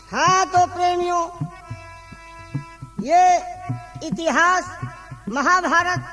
हाँ तो प्रेमियों, ये इतिहास महाभारत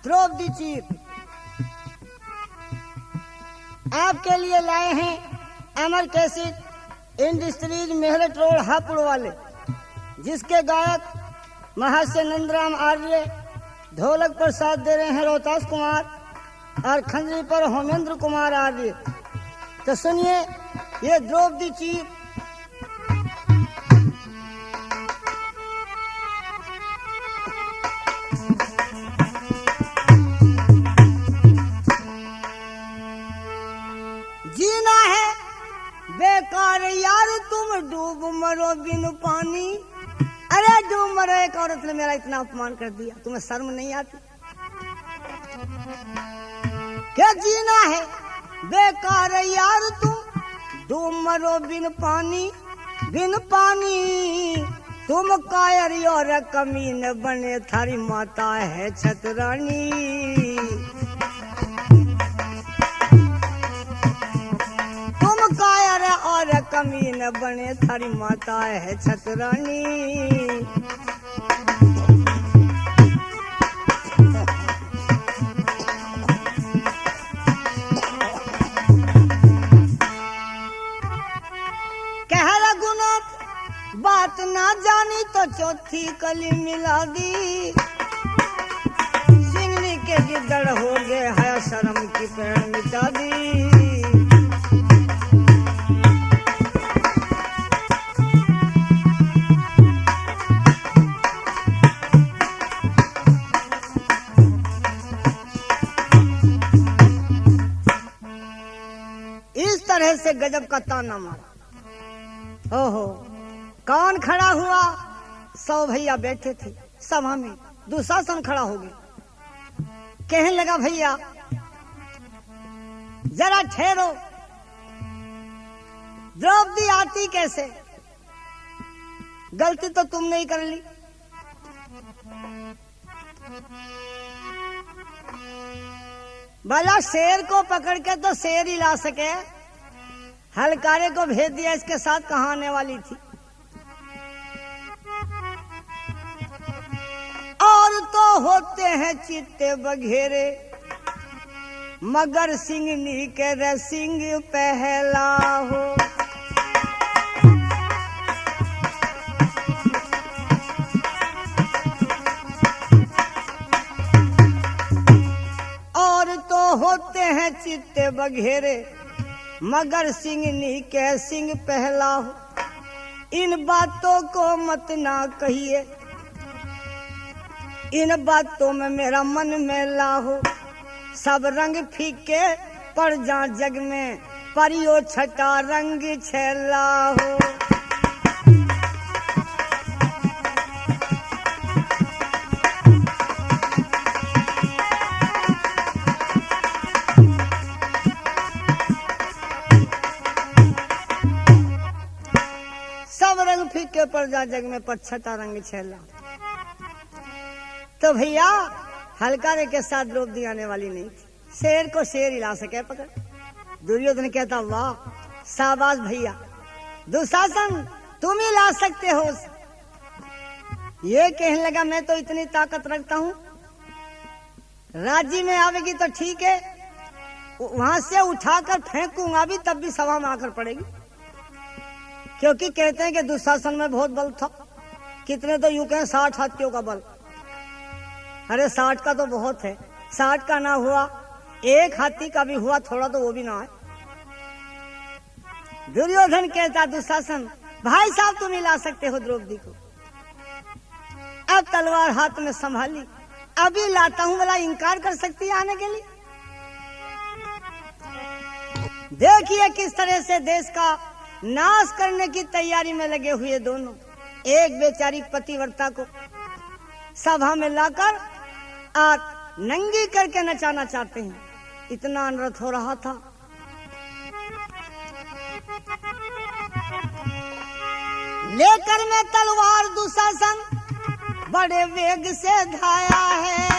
द्रौपदी चीर आपके लिए लाए हैं। अमर कैसेट इंडस्ट्रीज मेहरट रोड हापुड़ वाले, जिसके गायक महर्षि नंदराम आर्य, ढोलक पर साथ दे रहे हैं रोहतास कुमार और खंजरी पर होमेंद्र कुमार आर्य। तो सुनिए ये द्रौपदी चीर। जीना है बेकार यार, तुम डूब मरो बिन पानी। अरे डूब मरो, एक औरत ने मेरा इतना अपमान कर दिया, तुम्हें शर्म नहीं आती? क्या जीना है बेकार यार, तुम डूब मरो बिन पानी, बिन पानी। तुम कायर और कमीन बने, थारी माता है छतरानी। तुम कायर और कमीन बने, थारी माता है छतरानी। कह रघुनाथ बात ना जानी तो चौथी कली मिला दी। सिंगनी के गिद्दड़ हो गए है, शर्म की पेड़ मिटा दी। इस तरह से गजब का ताना मारा। ओहो, कौन खड़ा हुआ? 100 भैया बैठे थे सभा में, दुशासन खड़ा हो गया। कहने लगा भैया जरा ठहरो, द्रौपदी आती कैसे? गलती तो तुमने ही कर ली। भला शेर को पकड़ के तो शेर ही ला सके, हलकारे को भेज दिया, इसके साथ कहाँ आने वाली थी? और तो होते हैं चित्ते बघेरे, मगर सिंगनी के सिंह पहला हो। और तो होते हैं चित्ते बघेरे, मगर सिंगनी के सिंह पहला हो। इन बातों को मत ना कहिए, इन बातों में मेरा मन मेला हो। सब रंग फीके पड़ जा जग में, परियो छटा रंग छैला हो। सब रंग फीके पड़ जा जग में, पर छटा रंग छैला। तो भैया हलकारे के साथ द्रौपदी आने वाली नहीं थी, शेर को शेर ही ला सके पकड़। दुर्योधन कहता वाह शाबाश भैया, दुशासन तुम ही ला सकते हो। ये कहने लगा मैं तो इतनी ताकत रखता हूँ, राज्य में आवेगी तो ठीक है, वहां से उठाकर फेंकूंगा भी तब भी सभा में आकर पड़ेगी। क्योंकि कहते हैं कि दुशासन में बहुत बल था। कितने तो यूं कहें 60 हाथियों का बल। अरे 60 का तो बहुत है, 60 का ना हुआ, 1 हाथी का भी हुआ थोड़ा तो वो भी ना है। दुर्योधन कहता दुशासन भाई साहब तुम ही ला सकते हो द्रौपदी को। अब तलवार हाथ में संभाली, अभी लाता हूं, बोला इनकार कर सकती है आने के लिए? देखिए किस तरह से देश का नाश करने की तैयारी में लगे हुए दोनों। एक बेचारी पतिव्रता को सभा में लाकर और नंगी करके नचाना चाहते हैं, इतना अनर्थ हो रहा था। लेकर में तलवार दुशासन बड़े वेग से धाया है।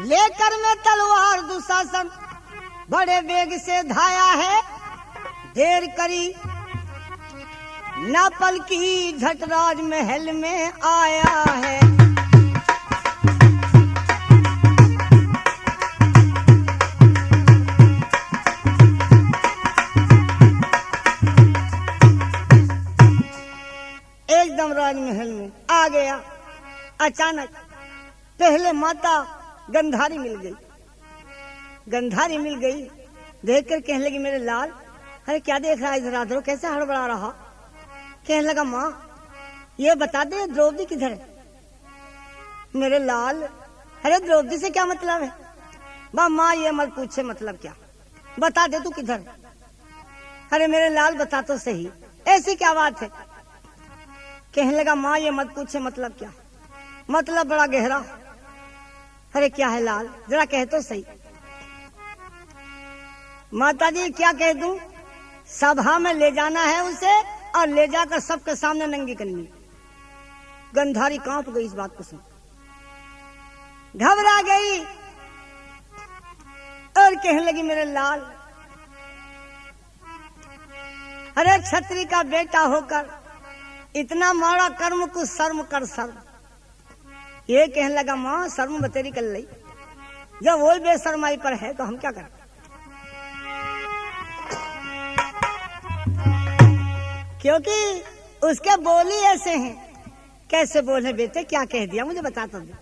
लेकर में तलवार दुशासन बड़े वेग से धाया है, देर करी ना पल की झट राज महल में आया है। एकदम राजमहल में आ गया। अचानक पहले माता गंधारी मिल गई। गंधारी मिल गई, देखकर कहने लगी मेरे लाल, अरे क्या देख रहा है इधर आधर, कैसे हड़बड़ा रहा। कहने लगा माँ ये बता दे द्रौपदी किधर है। मेरे लाल, अरे द्रौपदी से क्या मतलब है। माँ ये मत पूछे, मतलब क्या, बता दे तू किधर। अरे मेरे लाल बता तो सही, ऐसी क्या बात है। कहने लगा माँ ये मत पूछे, मतलब क्या, मतलब बड़ा गहरा। अरे क्या है लाल, जरा कह तो सही। माता जी क्या कह दूं, सभा में ले जाना है उसे और ले जाकर सबके सामने नंगी करनी। गंधारी कांप गई इस बात को सुन, घबरा गई और कहने लगी मेरे लाल, अरे छत्री का बेटा होकर इतना माड़ा कर्म को शर्म कर शर्म। ये कहने लगा माँ शर्म बतेरी कर ली, जब वो बेशर्माई पर है तो हम क्या करें। क्योंकि उसके बोली ऐसे हैं। कैसे बोले बेटे, क्या कह दिया मुझे बता तो दे।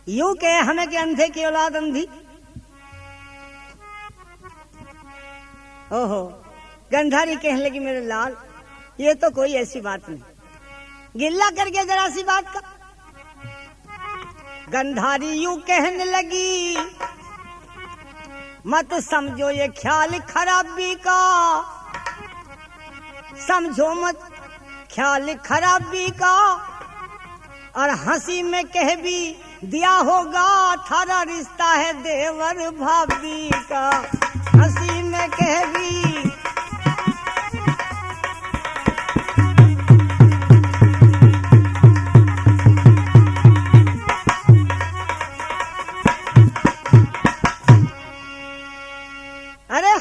यूं कहे हमें कि अंधे की औलाद अंधी। ओहो, गंधारी कहने लगी मेरे लाल ये तो कोई ऐसी बात नहीं, गिल्ला करके जरा सी बात का। गंधारी यूं कहने लगी मत समझो ये ख्याल खराबी का, समझो मत ख्याल खराबी का, और हंसी में कह भी दिया होगा थारा रिश्ता है देवर भाभी का। हंसी में कह भी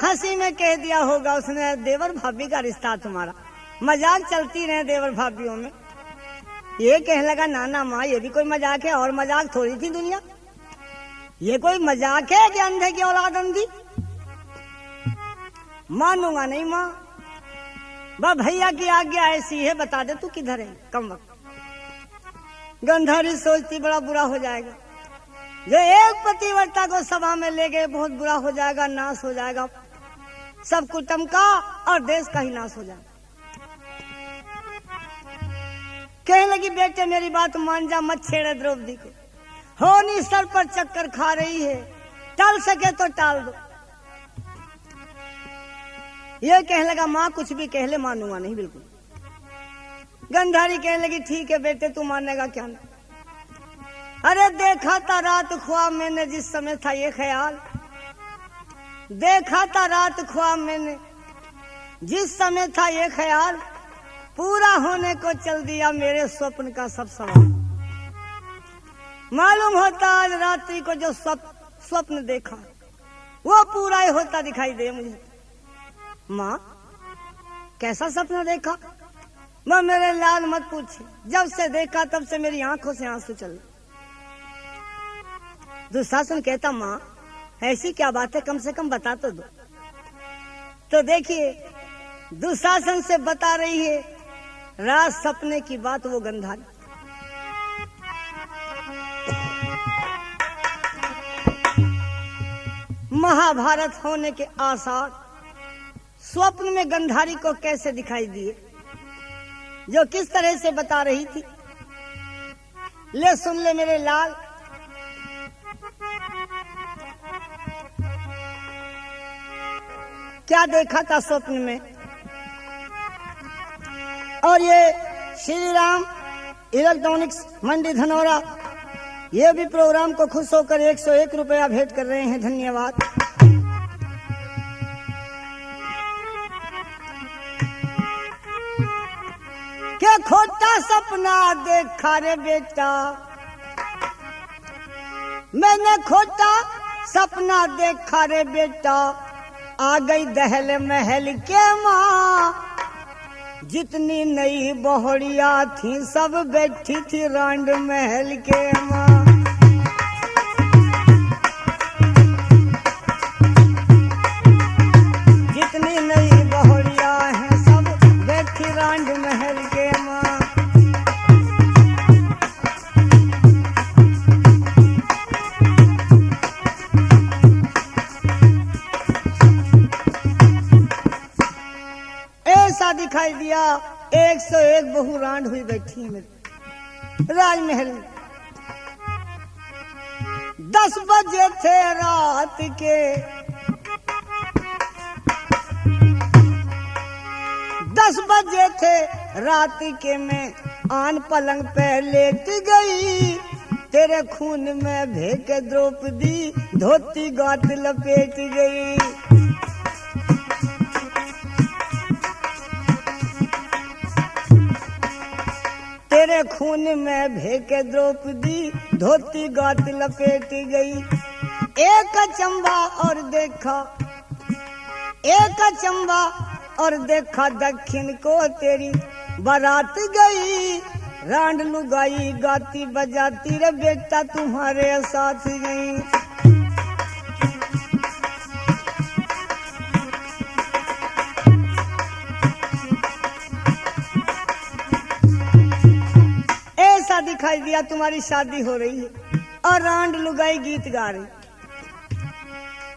हंसी में कह दिया होगा उसने देवर भाभी का रिश्ता तुम्हारा। मजाक चलती रहे देवर भाभीयों में। ये कहने लगा नाना माँ ये भी कोई मजाक है, और मजाक थोड़ी थी दुनिया। ये कोई मजाक है कि अंधे की औलाद अंधी। मानूंगा नहीं माँ, बा भैया की आज्ञा ऐसी है, बता दे तू किधर है कम वक्त। गंधारी सोचती बड़ा बुरा हो जाएगा, जो एक पतिव्रता को सभा में ले गए बहुत बुरा हो जाएगा, नाश हो जाएगा, सब कुटुंब का और देश का ही नाश हो जाएगा। कहने लगी बेटे मेरी बात मान जा, मत छेड़े द्रौपदी को, होनी सर पर चक्कर खा रही है, टाल सके तो टाल दो। ये कहने लगा माँ कुछ भी कह ले मानूंगा नहीं बिल्कुल। गंधारी कहने लगी ठीक है बेटे तू मानेगा क्या नहीं। अरे देखा था रात ख्वाब मैंने जिस समय था ये ख्याल, देखा था रात ख्वाब मैंने जिस समय था ये ख्याल, पूरा होने को चल दिया मेरे स्वप्न का सब सवाल। मालूम होता आज रात्रि को जो स्वप्न देखा वो पूरा ही होता दिखाई दे मुझे। माँ कैसा सपना देखा। माँ मेरे लाल मत पूछे, जब से देखा तब से मेरी आंखों से आंसू चल। दुशासन कहता माँ ऐसी क्या बात है, कम से कम बता तो दो। तो देखिए दुशासन से बता रही है रात सपने की बात वो गंधारी। महाभारत होने के आसार स्वप्न में गंधारी को कैसे दिखाई दिए, जो किस तरह से बता रही थी। ले सुन ले मेरे लाल। क्या देखा था स्वप्न में। और ये श्री राम इलेक्ट्रॉनिक्स मंडी धनौरा ये भी प्रोग्राम को खुश होकर 101 रुपया भेंट कर रहे हैं, धन्यवाद। क्या खोटा सपना देखा रे बेटा, मैंने खोटा सपना देखा रे बेटा, आ गई दहल महल के माँ। जितनी नई बहुड़िया थी सब बैठी थी रांड महल के माँ। जितनी नई बहुड़िया हैं सब बैठी रांड महल के माँ। ऐसा दिखाई दिया 101 बहू रांड हुई बैठी है मेरे राजमहल में। 10 बजे थे रात के, 10 बजे थे रात के, मैं आन पलंग पे लेट गई। तेरे खून में भेक द्रौपदी धोती गात लपेट गई। तेरे खून में भेके द्रौपदी धोती गात लपेट गई। एक अचंबा और देखा, एक अचंबा और देखा दक्षिण को तेरी बारात गई। रांड लुगाई गाती बजाती रे बेटा तुम्हारे साथ गई। ऐसा दिखाई दिया तुम्हारी शादी हो रही है और रांड लुगाई गीत गा रही।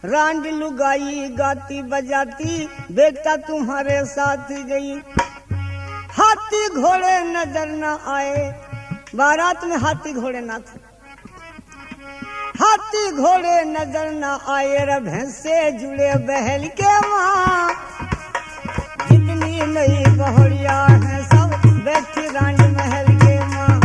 रांड लुगाई गाती बजाती बेटा तुम्हारे साथ गई। हाथी घोड़े नजर न आए, बारात में हाथी घोड़े ना थे। हाथी घोड़े नजर न आए रे भैंसे जुड़े बहल के माँ। जितनी नई बहुड़िया है सब बैठी रांड महल के माँ।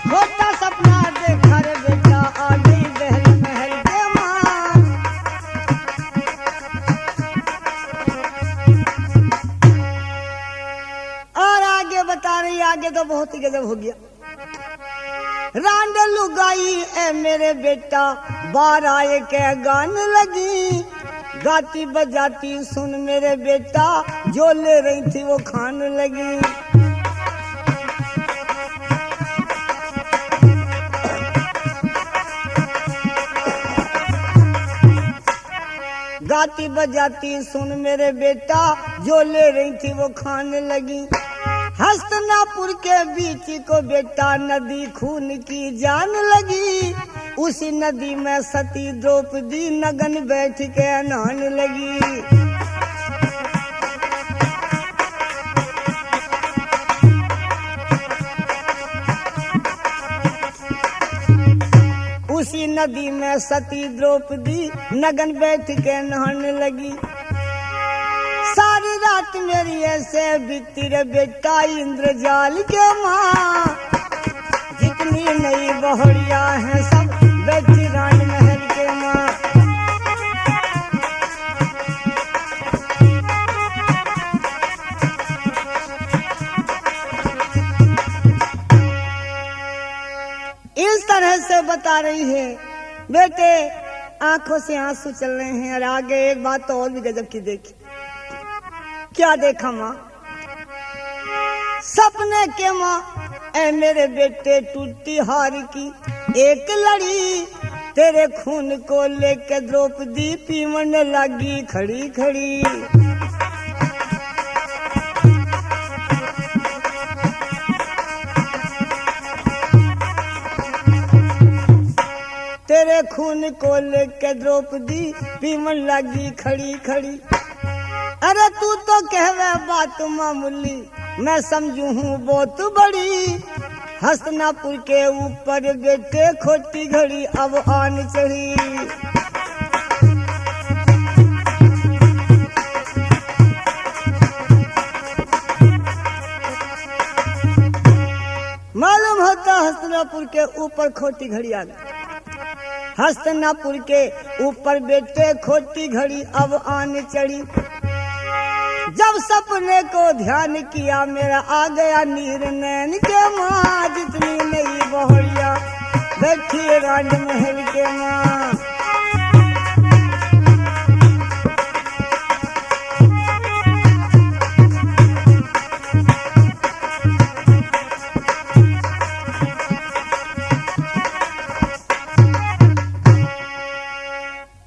छोटा सपना देखा रे बेटा, आ गई दहल महल के माँ। और आगे बता रही, आगे तो बहुत ही गजब हो गया। रांड लुगाई ए मेरे बेटा बार आए के गान लगी। गाती बजाती सुन मेरे बेटा जो ले रही थी वो खान लगी। गाती बजाती सुन मेरे बेटा जो ले रही थी वो खान लगी। हस्तिनापुर के बीच को बेटा नदी खून की जान लगी। उसी नदी में सती द्रौपदी नगन बैठ के नहान लगी। उसी नदी में सती द्रौपदी नगन बैठ के नहान लगी। सारी रात मेरी ऐसे बीती रे बेटा इंद्रजाल के माँ। जितनी नई बहुड़िया हैं सब बैठी रांड महल के माँ। इस तरह से बता रही है बेटे, आंखों से आंसू चल रहे हैं। और आगे एक बात तो और भी गजब की देखी। क्या देखा माँ? सपने के माँ ऐ मेरे बेटे टूटी हार की एक लड़ी। तेरे खून को लेके द्रौपदी पीवन लगी खड़ी खड़ी। तेरे खून को लेके द्रौपदी पीवन लगी खड़ी खड़ी। अरे तू तो कहवे बात मामूली, मैं समझू हूँ बहुत बड़ी। हस्तिनापुर के ऊपर बेटे खोटी घड़ी अब आन चढ़ी। मालूम होता हस्तिनापुर के ऊपर खोटी घड़ी आ गई। हस्तिनापुर के ऊपर बेटे खोटी घड़ी अब आने चढ़ी। जब सपने को ध्यान किया मेरा आ गया नीर नैन के माँ जितनी नई बहुरिया बैठी राज महल के माँ।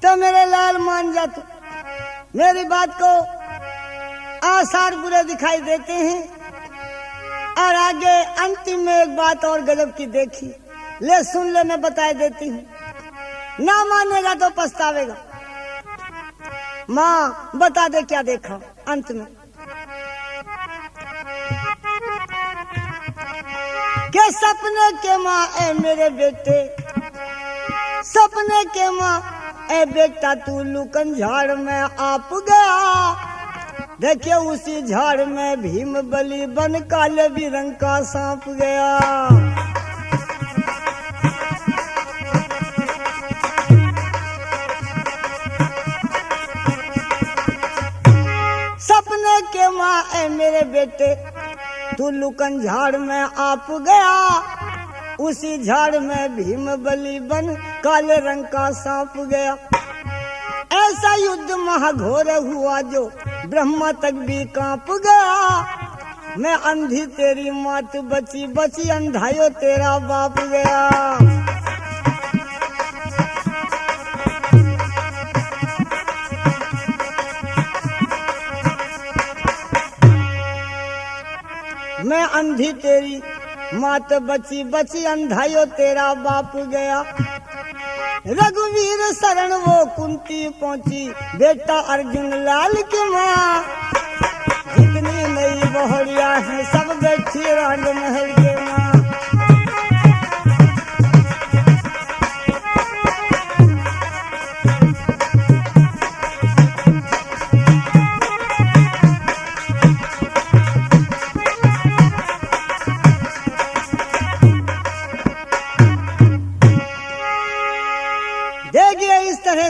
तो मेरे लाल मान जा तू मेरी बात को। आसार बुरे दिखाई देते हैं और आगे अंतिम में एक बात और गजब की देखी। ले सुन ले मैं बता देती हूँ ना मानेगा तो पछतावेगा। माँ बता दे क्या देखा अंत में। के सपने के माँ ए मेरे बेटे सपने के माँ ए बेटा तू लुकन झाड़ में आप गया। देखिए उसी झाड़ में भीम बलि बन काले भी रंग का सांप गया। सपने के माँ ए मेरे बेटे तू लुकन झाड़ में आप गया। उसी झाड़ में भीम बलि बन काले रंग का सांप गया। ऐसा युद्ध महाघोर हुआ जो ब्रह्मा तक भी कांप गया। मैं अंधी तेरी मात बची बची अंधायो तेरा बाप गया। मैं अंधी तेरी मात बची बची अंधायो तेरा बाप गया। रघुवीर शरण वो कुंती पहुंची बेटा अर्जुन लाल की माँ। जितनी नई बहुरिया है सब बैठी राज महल के माँ।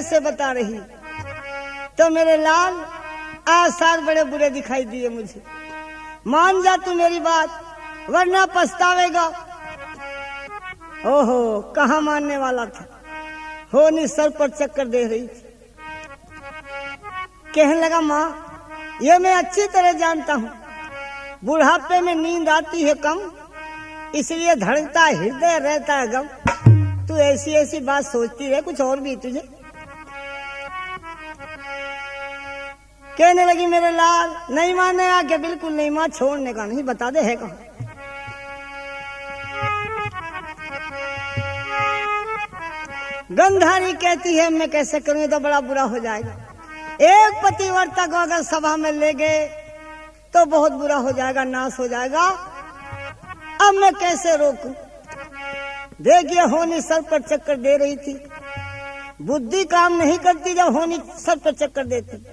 से बता रही तो मेरे लाल आसार बड़े बुरे दिखाई दिए मुझे। मान जा तू मेरी बात वरना पछतावेगा। ओहो कहाँ मानने वाला था। होनी सर पर चक्कर दे रही थी। कहने लगा माँ ये मैं अच्छी तरह जानता हूँ बुढ़ापे में नींद आती है कम इसलिए धड़कता हृदय रहता है गम। तू ऐसी ऐसी बात सोचती है कुछ और भी तुझे। कहने लगी मेरे लाल नहीं माने आके बिल्कुल नहीं माँ छोड़ने का नहीं बता दे है कहाँ। गंधारी कहती है मैं कैसे करूँ तो बड़ा बुरा हो जाएगा। एक पतिव्रता को अगर सभा में ले गए तो बहुत बुरा हो जाएगा नाश हो जाएगा। अब मैं कैसे रोकूं। देखिए होनी सर पर चक्कर दे रही थी। बुद्धि काम नहीं करती जब होनी सर पर चक्कर देती।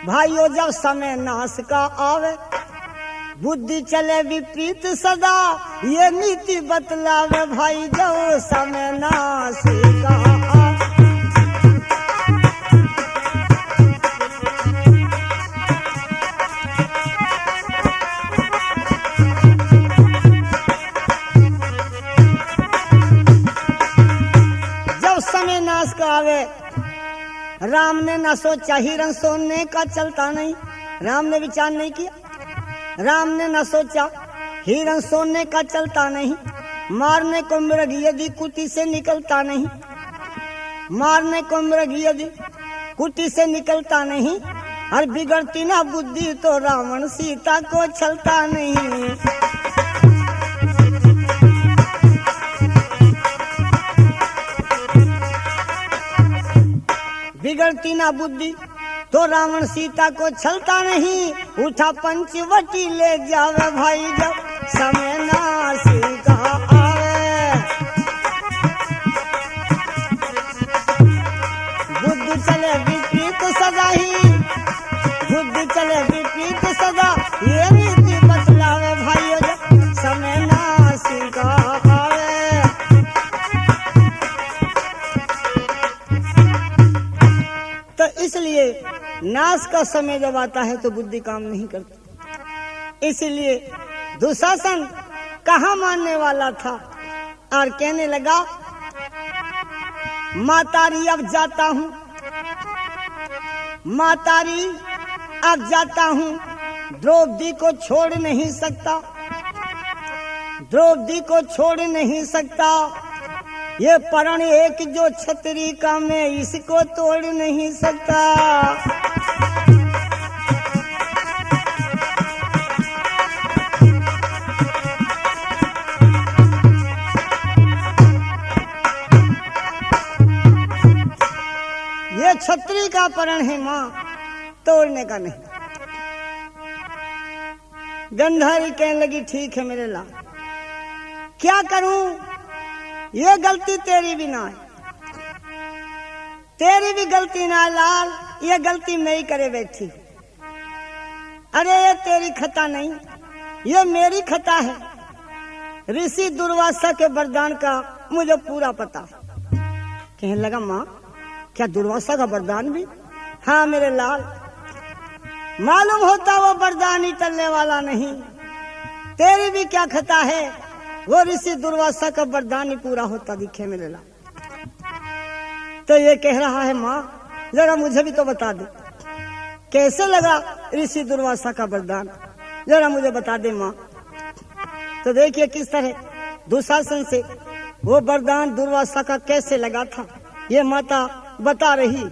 भाइयों जब समय नाश का आवे बुद्धि चले विपरीत सदा ये नीति बतलावे भाई जब समय नाश का आवे। जब समय नाश का आवे राम ने न सोचा हिरण सोने का चलता नहीं। राम ने विचार नहीं किया। राम ने न सोचा हिरण सोने का चलता नहीं। मारने को मृग यदि कुटी से निकलता नहीं। मारने को मृग यदि कुटी से निकलता नहीं। और बिगड़ती ना बुद्धि तो रावण सीता को छलता नहीं। बिगड़ती ना बुद्धि तो रावण सीता को छलता नहीं। उठा पंचवटी ले जावे भाई जब समय नाश का आवे। बुद्धि चले विपरीत सदा ही बुद्धि चले विपरीत सदा ये नीति बतलावे भाई जब समय नाश का आवे। तो इसलिए इसीलिए नाश का समय जब आता है तो बुद्धि काम नहीं करती। इसीलिए दुशासन कहाँ मानने वाला था और कहने लगा, मातारी अब जाता हूँ, मातारी अब जाता हूँ, द्रौपदी को छोड़ नहीं सकता, द्रौपदी को छोड़ नहीं सकता। ये प्रण एक जो छतरी का मैं इसको तोड़ नहीं सकता। ये छतरी का प्रण है माँ, तोड़ने का नहीं। गंधारी कहने लगी, ठीक है मेरे लाल, क्या करूं, ये गलती तेरी भी ना है, तेरी भी गलती ना लाल, ये गलती नहीं करे बैठी। अरे ये तेरी खता नहीं, ये मेरी खता है। ऋषि दुर्वासा के वरदान का मुझे पूरा पता है। कहने लगा, माँ क्या दुर्वासा का वरदान भी? हाँ मेरे लाल, मालूम होता वो वरदान ही टलने वाला नहीं। तेरी भी क्या खता है, वो ऋषि दुर्वासा का वरदान ही पूरा होता दिखे मेरे लाल। तो ये कह रहा है, माँ जरा मुझे भी तो बता दे, कैसे लगा ऋषि दुर्वासा का वरदान, जरा मुझे बता दे माँ। तो देखिए किस तरह दुशासन से वो वरदान दुर्वासा का कैसे लगा था, ये माता बता रही।